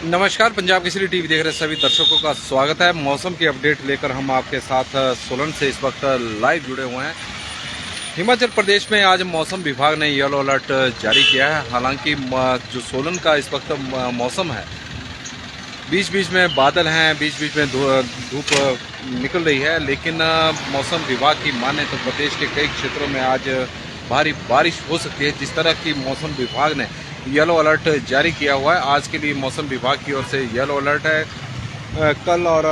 नमस्कार, पंजाब केसरी टीवी देख रहे सभी दर्शकों का स्वागत है। मौसम की अपडेट लेकर हम आपके साथ सोलन से इस वक्त लाइव जुड़े हुए हैं। हिमाचल प्रदेश में आज मौसम विभाग ने येलो अलर्ट जारी किया है। हालांकि जो सोलन का इस वक्त मौसम है, बीच बीच में बादल हैं, बीच बीच में धूप निकल रही है, लेकिन मौसम विभाग की माने तो प्रदेश के कई क्षेत्रों में आज भारी बारिश हो सकती है। जिस तरह की मौसम विभाग ने येलो अलर्ट जारी किया हुआ है, आज के लिए मौसम विभाग की ओर से येलो अलर्ट है। कल और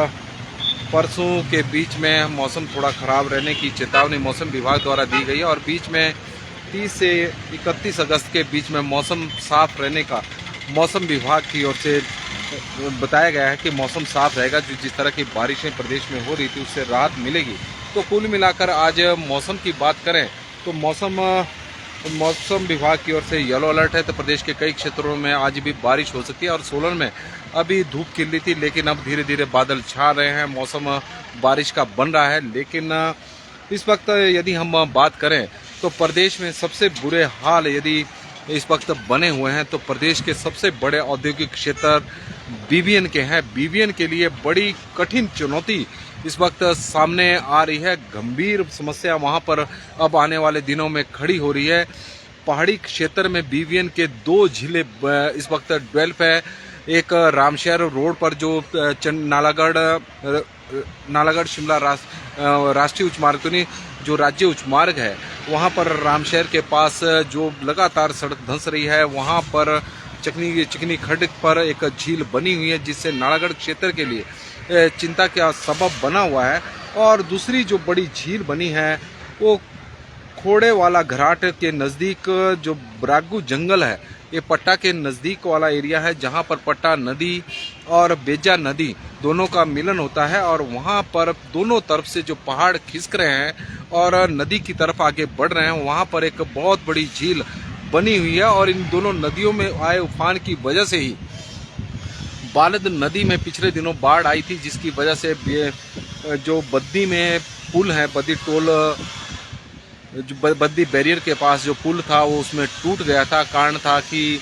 परसों के बीच में मौसम थोड़ा ख़राब रहने की चेतावनी मौसम विभाग द्वारा दी गई है और बीच में 30 से 31 अगस्त के बीच में मौसम साफ रहने का मौसम विभाग की ओर से बताया गया है कि मौसम साफ रहेगा। जो जिस तरह की बारिशें प्रदेश में हो रही थी उससे राहत मिलेगी। तो कुल मिलाकर आज मौसम की बात करें तो मौसम विभाग की ओर से येलो अलर्ट है। तो प्रदेश के कई क्षेत्रों में आज भी बारिश हो सकती है और सोलन में अभी धूप खिल रही थी, लेकिन अब धीरे धीरे बादल छा रहे हैं, मौसम बारिश का बन रहा है। लेकिन इस वक्त यदि हम बात करें तो प्रदेश में सबसे बुरे हाल यदि इस वक्त बने हुए हैं तो प्रदेश के सबसे बड़े औद्योगिक क्षेत्र बीबीएन के हैं। बीबीएन के लिए बड़ी कठिन चुनौती इस वक्त सामने आ रही है। गंभीर समस्या वहां पर अब आने वाले दिनों में खड़ी हो रही है। पहाड़ी क्षेत्र में बीबीएन के 2 झीलें इस वक्त डेवलप है। एक रामशहर रोड पर जो नालागढ़ शिमला राष्ट्रीय उच्च मार्ग तो नहीं, जो राज्य उच्च मार्ग है, वहां पर रामशहर के पास जो लगातार सड़क धंस रही है, वहां पर चिकनी खड्ड पर एक झील बनी हुई है, जिससे नालागढ़ क्षेत्र के लिए चिंता का सबब बना हुआ है। और दूसरी जो बड़ी झील बनी है वो खोड़े वाला घराट के नज़दीक जो ब्रागू जंगल है, ये पट्टा के नज़दीक वाला एरिया है, जहां पर पट्टा नदी और बेजा नदी दोनों का मिलन होता है और वहां पर दोनों तरफ से जो पहाड़ खिसक रहे हैं और नदी की तरफ आगे बढ़ रहे हैं, वहां पर एक बहुत बड़ी झील बनी हुई है। और इन दोनों नदियों में आए उफान की वजह से ही बालद नदी में पिछले दिनों बाढ़ आई थी, जिसकी वजह से जो बद्दी में पुल है, बद्दी टोल जो बद्दी बैरियर के पास जो पुल था वो उसमें टूट गया था। कारण था कि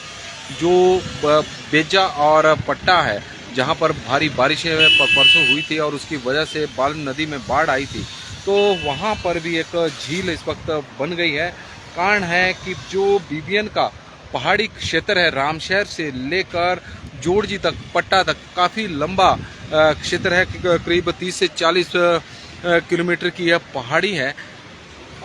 जो बेजा और पट्टा है, जहां पर भारी बारिशें परसों हुई थी और उसकी वजह से बालद नदी में बाढ़ आई थी, तो वहां पर भी एक झील इस वक्त बन गई है। कारण है कि जो बीबीएन का पहाड़ी क्षेत्र है, रामशहर से लेकर जोड़जी तक, पट्टा तक काफ़ी लंबा क्षेत्र है, करीब 30 से 40 किलोमीटर की यह पहाड़ी है।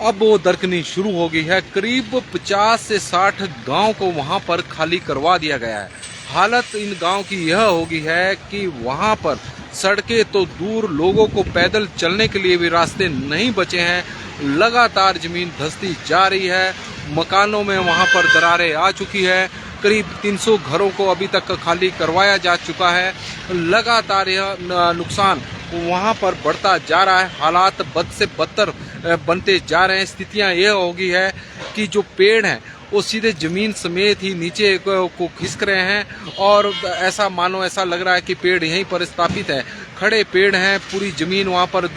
अब वो दरकनी शुरू हो गई है। करीब 50 से 60 गांव को वहां पर खाली करवा दिया गया है। हालत इन गांव की यह हो गई है कि वहां पर सड़कें तो दूर, लोगों को पैदल चलने के लिए भी रास्ते नहीं बचे हैं। लगातार जमीन धंसती जा रही है, मकानों में वहां पर दरारें आ चुकी है। करीब 300 घरों को अभी तक खाली करवाया जा चुका है। लगातार यह नुकसान वहां पर बढ़ता जा रहा है। हालात बद से बदतर बनते जा रहे हैं। स्थितियां यह हो गई है कि जो पेड़ हैं वो सीधे जमीन समेत ही नीचे को खिसक रहे हैं और ऐसा लग रहा है कि पेड़ यहीं पर स्थापित है। खड़े पेड़ हैं, पूरी जमीन वहां पर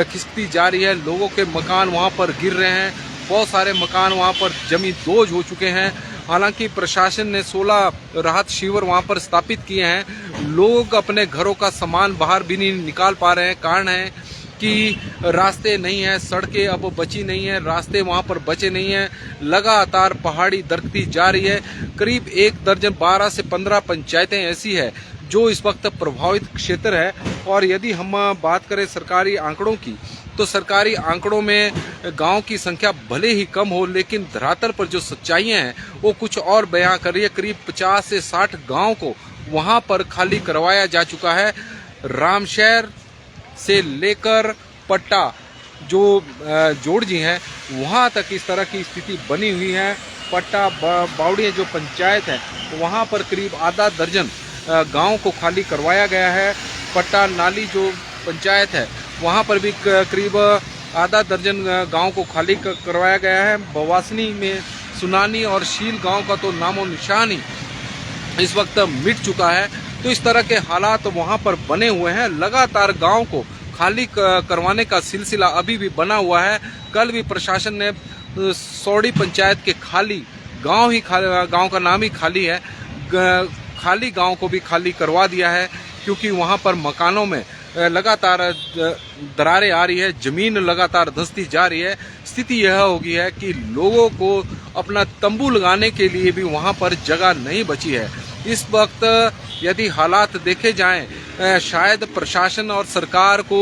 खिसकती जा रही है। लोगों के मकान वहां पर गिर रहे हैं। बहुत सारे मकान वहां पर जमींदोज हो चुके हैं। हालांकि प्रशासन ने 16 राहत शिविर वहां पर स्थापित किए हैं। लोग अपने घरों का सामान बाहर भी नहीं निकाल पा रहे हैं। कारण है कि रास्ते नहीं है, सड़कें अब बची नहीं है, रास्ते वहां पर बचे नहीं हैं। लगातार पहाड़ी दरकती जा रही है। करीब 1 दर्जन 12 से 15 पंचायतें ऐसी है जो इस वक्त प्रभावित क्षेत्र है। और यदि हम बात करें सरकारी आंकड़ों की, तो सरकारी आंकड़ों में गांव की संख्या भले ही कम हो, लेकिन धरातल पर जो सच्चाइयां हैं वो कुछ और बयां कर रही है। करीब 50 से 60 गांव को वहां पर खाली करवाया जा चुका है। रामशहर से लेकर पट्टा जो जोड़जी है वहां तक इस तरह की स्थिति बनी हुई है। पट्टा बावड़ी जो पंचायत है वहां पर करीब आधा दर्जन गांव को खाली करवाया गया है। पट्टा नाली जो पंचायत है वहां पर भी करीब आधा दर्जन गांव को खाली करवाया गया है। बवासनी में सुनानी और शील गांव का तो नामो निशान ही इस वक्त मिट चुका है। तो इस तरह के हालात वहां पर बने हुए हैं। लगातार गांव को खाली करवाने का सिलसिला अभी भी बना हुआ है। कल भी प्रशासन ने सौड़ी पंचायत के खाली गांव का नाम ही खाली है, खाली गांव को भी खाली करवा दिया है, क्योंकि वहां पर मकानों में लगातार दरारें आ रही है, जमीन लगातार धंसती जा रही है। स्थिति यह हो गई है कि लोगों को अपना तंबू लगाने के लिए भी वहां पर जगह नहीं बची है। इस वक्त यदि हालात देखे जाएं, शायद प्रशासन और सरकार को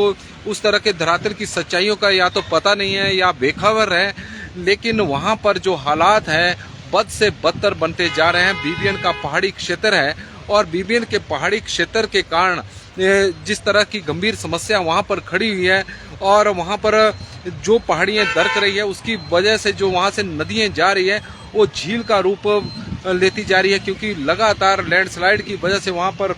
उस तरह के धरातल की सच्चाइयों का या तो पता नहीं है या बेखबर है, लेकिन वहां पर जो हालात हैं बद से बदतर बनते जा रहे हैं। बीबीएन का पहाड़ी क्षेत्र है और बीबीएन के पहाड़ी क्षेत्र के कारण जिस तरह की गंभीर समस्या वहां पर खड़ी हुई है और वहां पर जो पहाड़ियां दरक रही है उसकी वजह से जो वहां से नदियां जा रही है वो झील का रूप लेती जा रही है, क्योंकि लगातार लैंडस्लाइड की वजह से वहां पर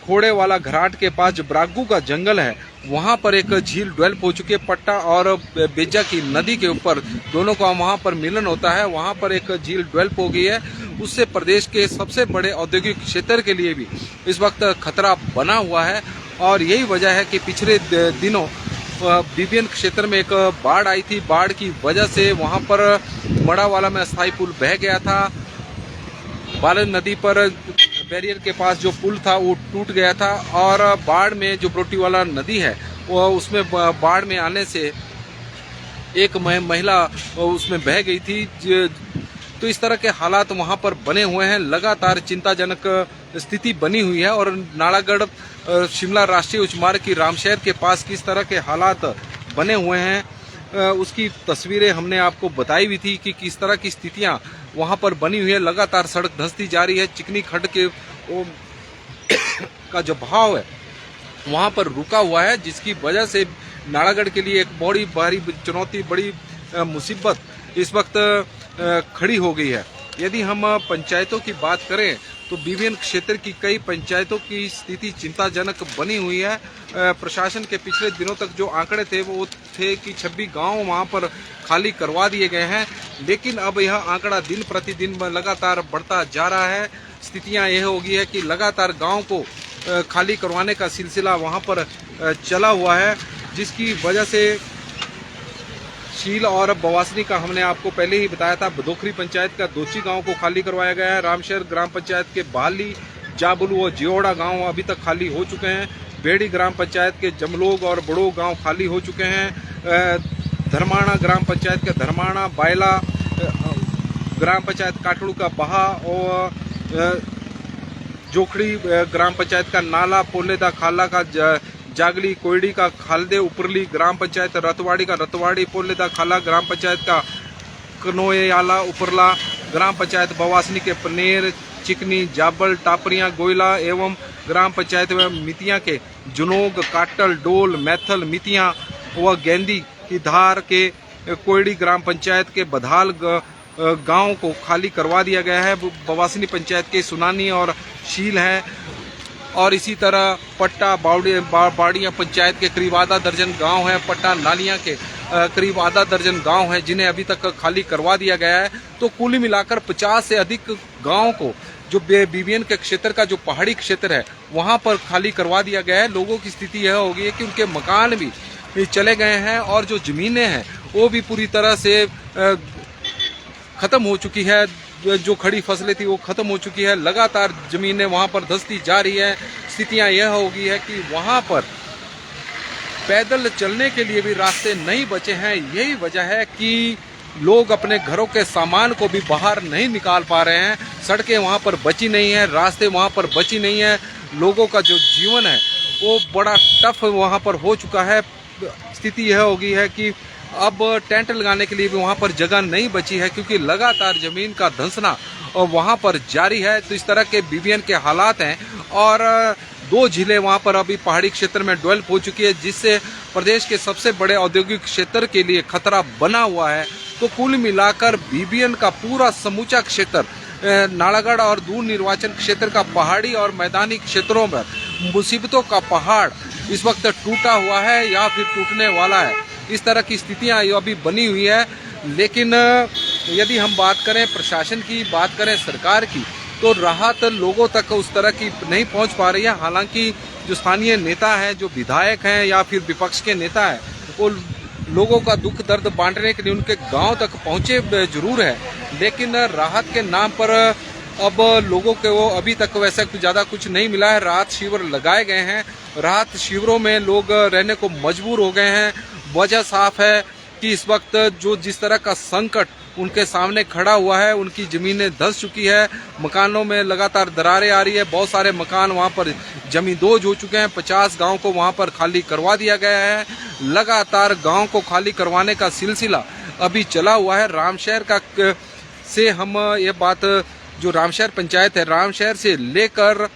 खोड़े वाला घराट के पास जो ब्रागू का जंगल है वहां पर एक झील डेवलप हो चुकी है। पट्टा और बेजा की नदी के ऊपर दोनों का वहां पर मिलन होता है, वहां पर एक झील डेवलप हो गई है। उससे प्रदेश के सबसे बड़े औद्योगिक क्षेत्र के लिए भी इस वक्त खतरा बना हुआ है और यही वजह है कि पिछले दिनों बीबीएन क्षेत्र में एक बाढ़ आई थी। बाढ़ की वजह से वहां पर मड़ावाला में अस्थायी पुल बह गया था। बालन नदी पर बैरियर के पास जो पुल था वो टूट गया था और बाढ़ में जो ब्रोटीवाला नदी है वो उसमें बाढ़ में आने से एक महिला उसमें बह गई थी। तो इस तरह के हालात वहां पर बने हुए हैं, लगातार चिंताजनक स्थिति बनी हुई है। और नालागढ़ शिमला राष्ट्रीय उच्च मार्ग की रामशहर के पास किस तरह के हालात बने हुए हैं उसकी तस्वीरें हमने आपको बताई भी थी कि किस तरह की स्थितियां वहां पर बनी हुई है। लगातार सड़क धंसती जा रही है, चिकनी खड्ड के का जो भाव है वहां पर रुका हुआ है, जिसकी वजह से नालागढ़ के लिए एक बड़ी भारी चुनौती, बड़ी मुसीबत इस वक्त खड़ी हो गई है। यदि हम पंचायतों की बात करें तो बीबीएन क्षेत्र की कई पंचायतों की स्थिति चिंताजनक बनी हुई है। प्रशासन के पिछले दिनों तक जो आंकड़े थे वो थे कि 26 गांव वहां पर खाली करवा दिए गए हैं, लेकिन अब यह आंकड़ा दिन प्रतिदिन लगातार बढ़ता जा रहा है। स्थितियां यह हो गई है कि लगातार गांव को खाली करवाने का सिलसिला वहां पर चला हुआ है, जिसकी वजह से शील और बवासनी का हमने आपको पहले ही बताया था। बदोखरी पंचायत का दोची गांव को खाली करवाया गया है। रामशहर ग्राम पंचायत के बाली, जाबुलू और जियोड़ा गांव अभी तक खाली हो चुके हैं। बेड़ी ग्राम पंचायत के जमलोग और बड़ो गांव खाली हो चुके हैं। धर्माणा ग्राम पंचायत का धर्माणा, बायला ग्राम पंचायत काटड़ू का बहा और जोखड़ी ग्राम पंचायत का नाला, पोलेदा खाला का जागली, कोयडी का खालदे उपरली ग्राम पंचायत, रतवाड़ी का रतवाड़ी, पोलेदा खाला ग्राम पंचायत का कनोयाला उपरला ग्राम पंचायत, बवासनी के पनेर, चिकनी, जाबल, टापरिया, गोयला एवं ग्राम पंचायत में मितियां के जुनोग, काटल, डोल, मैथल, मितियां व गेंदी की धार के कोयडी ग्राम पंचायत के बधाल गांव को खाली करवा दिया गया है। बवासनी पंचायत के सुनानी और शील है और इसी तरह पट्टा बाड़िया पंचायत के करीब आधा दर्जन गांव है। पट्टा नालियां के करीब आधा दर्जन गांव है जिन्हें अभी तक खाली करवा दिया गया है। तो कुल मिलाकर 50 से अधिक गांव को जो बीबीएन के क्षेत्र का जो पहाड़ी क्षेत्र है वहां पर खाली करवा दिया गया है। लोगों की स्थिति यह हो गई है कि उनके मकान भी चले गए हैं और जो जमीनें हैं वो भी पूरी तरह से खत्म हो चुकी है। जो खड़ी फसलें थी वो खत्म हो चुकी है। लगातार जमीनें वहां पर धंसती जा रही है। स्थितियां यह हो गई है कि वहां पर पैदल चलने के लिए भी रास्ते नहीं बचे हैं। यही वजह है कि लोग अपने घरों के सामान को भी बाहर नहीं निकाल पा रहे हैं। सड़कें वहां पर बची नहीं है, रास्ते वहां पर बची नहीं है। लोगों का जो जीवन है वो बड़ा टफ वहां पर हो चुका है। स्थिति यह हो गई है कि अब टेंट लगाने के लिए भी वहां पर जगह नहीं बची है, क्योंकि लगातार जमीन का धंसना और वहां पर जारी है। तो इस तरह के बीबीएन के हालात हैं और 2 झीलें वहां पर अभी पहाड़ी क्षेत्र में डेवलप हो चुकी है, जिससे प्रदेश के सबसे बड़े औद्योगिक क्षेत्र के लिए खतरा बना हुआ है। तो कुल मिलाकर बीबीएन का पूरा समूचा क्षेत्र, नालागढ़ और दूर निर्वाचन क्षेत्र का पहाड़ी और मैदानी क्षेत्रों में मुसीबतों का पहाड़ इस वक्त टूटा हुआ है या फिर टूटने वाला है। इस तरह की स्थितियां अभी बनी हुई है। लेकिन यदि हम बात करें प्रशासन की, बात करें सरकार की, तो राहत लोगों तक उस तरह की नहीं पहुंच पा रही है। हालांकि जो स्थानीय नेता हैं, जो विधायक हैं या फिर विपक्ष के नेता हैं, वो लोगों का दुख दर्द बांटने के लिए उनके गांव तक पहुंचे जरूर है, लेकिन राहत के नाम पर अब लोगों को अभी तक वैसा ज़्यादा कुछ नहीं मिला है। राहत शिविर लगाए गए हैं, राहत शिविरों में लोग रहने को मजबूर हो गए हैं। वजह साफ है कि इस वक्त जो जिस तरह का संकट उनके सामने खड़ा हुआ है, उनकी ज़मीनें धंस चुकी है, मकानों में लगातार दरारें आ रही है। बहुत सारे मकान वहाँ पर जमींदोज हो चुके हैं। 50 गांव को वहाँ पर खाली करवा दिया गया है। लगातार गांव को खाली करवाने का सिलसिला अभी चला हुआ है। रामशहर का से हम ये बात, जो रामशहर पंचायत है, रामशहर से लेकर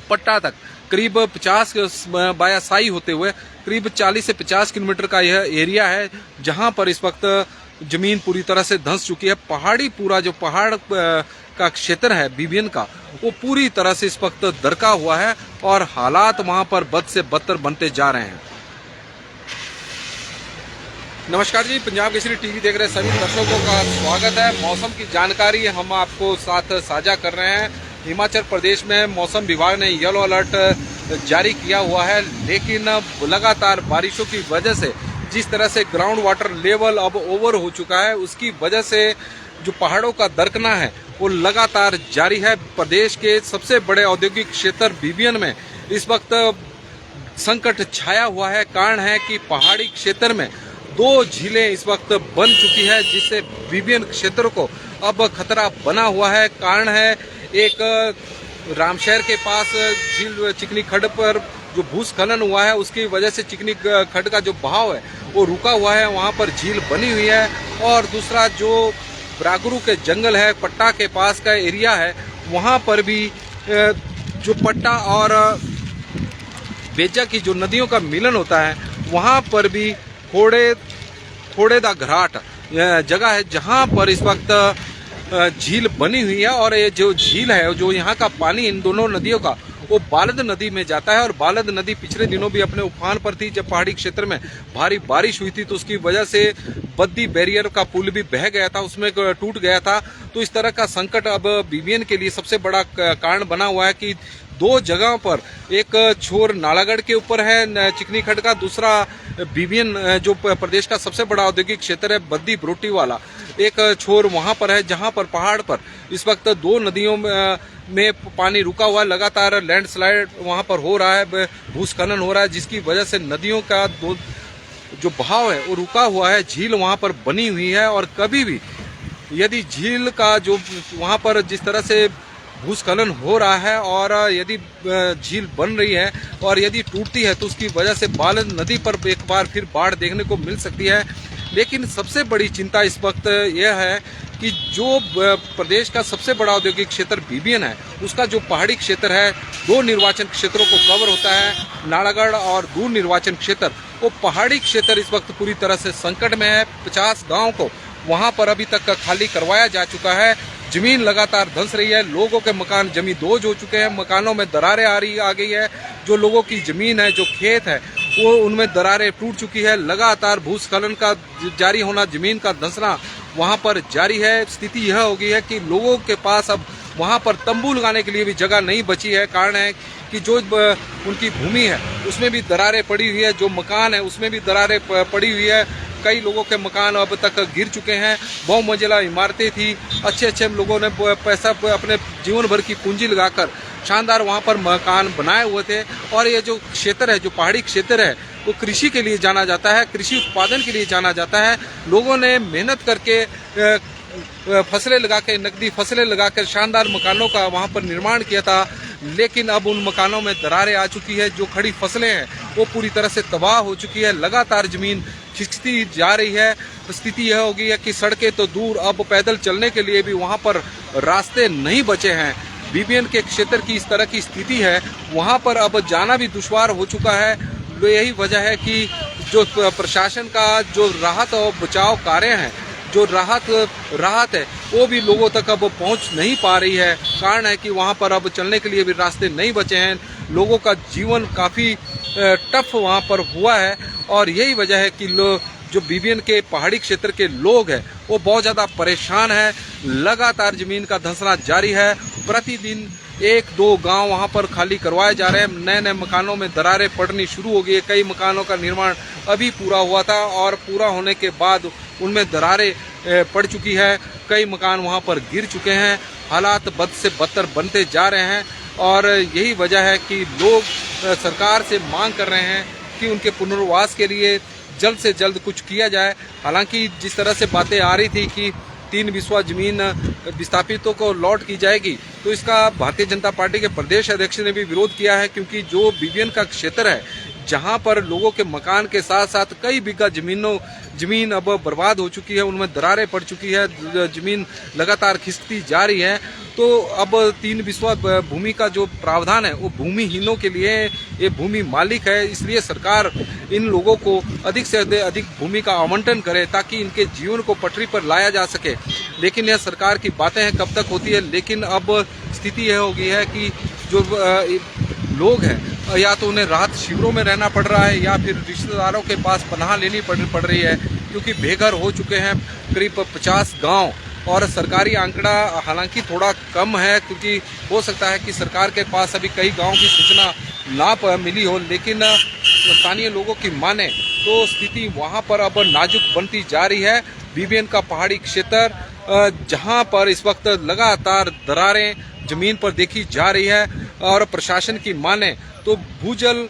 पट्टा तक करीब 50 बाया साई होते हुए करीब 40 से 50 किलोमीटर का यह एरिया है, जहां पर इस वक्त जमीन पूरी तरह से धंस चुकी है। पहाड़ी पूरा जो पहाड़ का क्षेत्र है बीबीएन का, वो पूरी तरह से इस वक्त दरका हुआ है और हालात वहां पर बद से बदतर बनते जा रहे हैं। नमस्कार जी, पंजाब केसरी टीवी देख रहे सभी दर्शकों का स्वागत है। मौसम की जानकारी हम आपको साथ साझा कर रहे हैं। हिमाचल प्रदेश में मौसम विभाग ने येलो अलर्ट जारी किया हुआ है, लेकिन लगातार बारिशों की वजह से जिस तरह से ग्राउंड वाटर लेवल अब ओवर हो चुका है, उसकी वजह से जो पहाड़ों का दरकना है वो लगातार जारी है। प्रदेश के सबसे बड़े औद्योगिक क्षेत्र बीबीएन में इस वक्त संकट छाया हुआ है। कारण है कि पहाड़ी क्षेत्र में 2 झीलें इस वक्त बन चुकी है, जिससे बीबीएन क्षेत्र को अब खतरा बना हुआ है। कारण है एक रामशहर के पास झील चिकनी खड्ड पर जो भूस्खलन हुआ है, उसकी वजह से चिकनी खड्ड का जो बहाव है वो रुका हुआ है, वहाँ पर झील बनी हुई है। और दूसरा जो ब्रागुरु के जंगल है, पट्टा के पास का एरिया है, वहाँ पर भी जो पट्टा और बेजा की जो नदियों का मिलन होता है, वहाँ पर भी खोड़े दा घराट जगह है, जहाँ पर इस वक्त झील बनी हुई है। और ये जो झील है, जो यहाँ का पानी इन दोनों नदियों का वो बालद नदी में जाता है। और बालद नदी पिछले दिनों भी अपने उफान पर थी। जब पहाड़ी क्षेत्र में भारी बारिश हुई थी तो उसकी वजह से बद्दी बैरियर का पुल भी बह गया था, उसमें टूट गया था। तो इस तरह का संकट अब बीबीएन के लिए सबसे बड़ा कारण बना हुआ है कि 2 जगहों पर, एक छोर नालागढ़ के ऊपर है चिकनी खड्ड का, दूसरा बीबीएन जो प्रदेश का सबसे बड़ा औद्योगिक क्षेत्र है बद्दी बरोटी वाला, एक छोर वहां पर है, जहां पर पहाड़ पर इस वक्त 2 नदियों में पानी रुका हुआ है। लगातार लैंडस्लाइड वहां पर हो रहा है, भूस्खलन हो रहा है, जिसकी वजह से नदियों का जो बहाव है वो रुका हुआ है। झील वहां पर बनी हुई है और कभी भी यदि झील का जो वहां पर जिस तरह से भूस्खलन हो रहा है और यदि झील बन रही है और यदि टूटती है तो उसकी वजह से बालन नदी पर एक बार फिर बाढ़ देखने को मिल सकती है। लेकिन सबसे बड़ी चिंता इस वक्त यह है कि जो प्रदेश का सबसे बड़ा औद्योगिक क्षेत्र बीबीएन है, उसका जो पहाड़ी क्षेत्र है, 2 निर्वाचन क्षेत्रों को कवर होता है, नालागढ़ और दूर निर्वाचन क्षेत्र। वो पहाड़ी क्षेत्र इस वक्त पूरी तरह से संकट में है। 50 गाँव को वहाँ पर अभी तक खाली करवाया जा चुका है। जमीन लगातार धंस रही है, लोगों के मकान जमींदोज हो चुके हैं, मकानों में दरारें आ गई है। जो लोगों की जमीन है, जो खेत है, वो उनमें दरारें टूट चुकी है। लगातार भूस्खलन का जारी होना, जमीन का धंसना वहां पर जारी है। स्थिति यह हो गई है कि लोगों के पास अब वहां पर तंबू लगाने के लिए भी जगह नहीं बची है। कारण है कि जो उनकी भूमि है उसमें भी दरारें पड़ी हुई है, जो मकान है उसमें भी दरारें पड़ी हुई है। कई लोगों के मकान अब तक गिर चुके हैं। बहुमंजिला इमारतें थी, अच्छे लोगों ने पैसा अपने जीवन भर की पूंजी लगाकर शानदार वहाँ पर मकान बनाए हुए थे। और ये जो क्षेत्र है, जो पहाड़ी क्षेत्र है, वो कृषि के लिए जाना जाता है, कृषि उत्पादन के लिए जाना जाता है। लोगों ने मेहनत करके फसलें लगा के, नकदी फसलें लगाकर शानदार मकानों का वहाँ पर निर्माण किया था। लेकिन अब उन मकानों में दरारें आ चुकी है, जो खड़ी फसलें हैं वो पूरी तरह से तबाह हो चुकी है। लगातार जमीन खिसकती जा रही है। स्थिति यह हो गई है कि सड़कें तो दूर, अब पैदल चलने के लिए भी वहाँ पर रास्ते नहीं बचे हैं। बीबीएन के क्षेत्र की इस तरह की स्थिति है, वहाँ पर अब जाना भी दुश्वार हो चुका है। तो यही वजह है कि जो प्रशासन का जो राहत और बचाव कार्य है, जो राहत है, वो भी लोगों तक अब पहुंच नहीं पा रही है। कारण है कि वहां पर अब चलने के लिए भी रास्ते नहीं बचे हैं। लोगों का जीवन काफ़ी टफ वहां पर हुआ है। और यही वजह है कि जो बीबीएन के पहाड़ी क्षेत्र के लोग हैं वो बहुत ज़्यादा परेशान है। लगातार ज़मीन का धंसना जारी है। प्रतिदिन 1-2 गांव वहां पर खाली करवाए जा रहे हैं। नए मकानों में दरारें पड़नी शुरू हो गई है। कई मकानों का निर्माण अभी पूरा हुआ था और पूरा होने के बाद उनमें दरारें पड़ चुकी है। कई मकान वहां पर गिर चुके हैं हालात बद से बदतर बनते जा रहे हैं और यही वजह है कि लोग सरकार से मांग कर रहे हैं कि उनके पुनर्वास के लिए जल्द से जल्द कुछ किया जाए। हालांकि जिस तरह से बातें आ रही थी कि 3 बिस्वा जमीन विस्थापितों को लौट की जाएगी, तो इसका भारतीय जनता पार्टी के प्रदेश अध्यक्ष ने भी विरोध किया है, क्योंकि जो बीबीएन का क्षेत्र है जहां पर लोगों के मकान के साथ साथ कई बीघा जमीन अब बर्बाद हो चुकी है, उनमें दरारें पड़ चुकी है, जमीन लगातार खिसकती जा रही है। तो अब 3 बिस्वा भूमि का जो प्रावधान है वो भूमिहीनों के लिए, ये भूमि मालिक है, इसलिए सरकार इन लोगों को अधिक से अधिक भूमि का आवंटन करे ताकि इनके जीवन को पटरी पर लाया जा सके। लेकिन यह सरकार की बातें हैं, कब तक होती है। लेकिन अब स्थिति यह हो गई है कि जो लोग हैं या तो उन्हें राहत शिविरों में रहना पड़ रहा है या फिर रिश्तेदारों के पास पनाह लेनी पड़ रही है, क्योंकि बेघर हो चुके हैं करीब 50 गांव। और सरकारी आंकड़ा हालांकि थोड़ा कम है, क्योंकि हो सकता है कि सरकार के पास अभी कई गांव की सूचना ना मिली हो, लेकिन स्थानीय लोगों की माने तो स्थिति वहां पर अब नाजुक बनती जा रही है। बीबीएन का पहाड़ी क्षेत्र जहां पर इस वक्त लगातार दरारें जमीन पर देखी जा रही है और प्रशासन की माने तो भूजल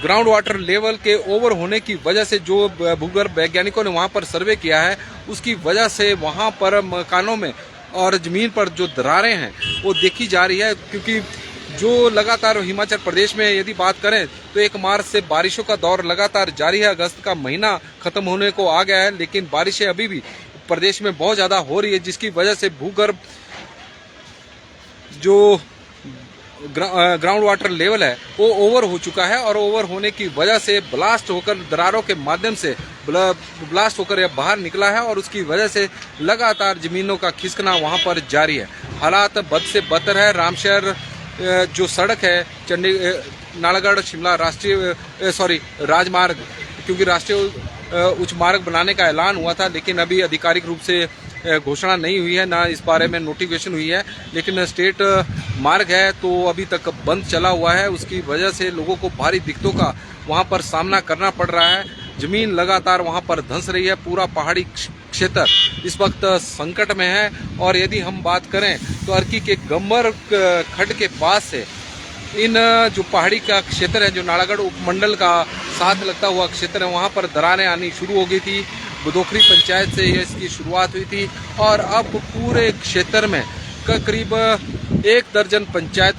ग्राउंड वाटर लेवल के ओवर होने की वजह से जो भूगर्भ वैज्ञानिकों ने वहां पर सर्वे किया है, उसकी वजह से वहां पर मकानों में और जमीन पर जो दरारें हैं वो देखी जा रही है। क्योंकि जो लगातार हिमाचल प्रदेश में यदि बात करें तो 1 मार्च से बारिशों का दौर लगातार जारी है। अगस्त का महीना खत्म होने को आ गया है, लेकिन बारिशें अभी भी प्रदेश में बहुत ज्यादा हो रही है, जिसकी वजह से भूगर्भ जो ग्राउंड वाटर लेवल है वो ओवर हो चुका है और ओवर होने की वजह से ब्लास्ट होकर दरारों के माध्यम से ब्लास्ट होकर यह बाहर निकला है और उसकी वजह से लगातार जमीनों का खिसकना वहां पर जारी है। हालात बद से बदतर है। रामशहर जो सड़क है नालागढ़ शिमला राजमार्ग, क्योंकि राष्ट्रीय उच्च मार्ग बनाने का ऐलान हुआ था, लेकिन अभी आधिकारिक रूप से घोषणा नहीं हुई है, ना इस बारे में नोटिफिकेशन हुई है। लेकिन स्टेट मार्ग है तो अभी तक बंद चला हुआ है, उसकी वजह से लोगों को भारी दिक्कतों का वहां पर सामना करना पड़ रहा है। जमीन लगातार वहां पर धंस रही है। पूरा पहाड़ी क्षेत्र इस वक्त संकट में है। और यदि हम बात करें तो अर्की के गम्बर खड्ड के पास से इन जो पहाड़ी का क्षेत्र है, जो नालागढ़ उपमंडल का साथ लगता हुआ क्षेत्र है, वहां पर दरारें आनी शुरू हो गई थी। बुदोखरी पंचायत से इसकी शुरुआत हुई थी और अब पूरे क्षेत्र में करीब 1 दर्जन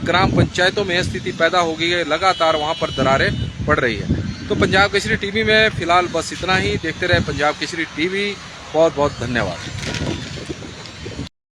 ग्राम पंचायतों में स्थिति पैदा हो गई है। लगातार वहां पर दरारें पड़ रही है। तो पंजाब केसरी टीवी में फिलहाल बस इतना ही। देखते रहे पंजाब केसरी टीवी। बहुत बहुत धन्यवाद।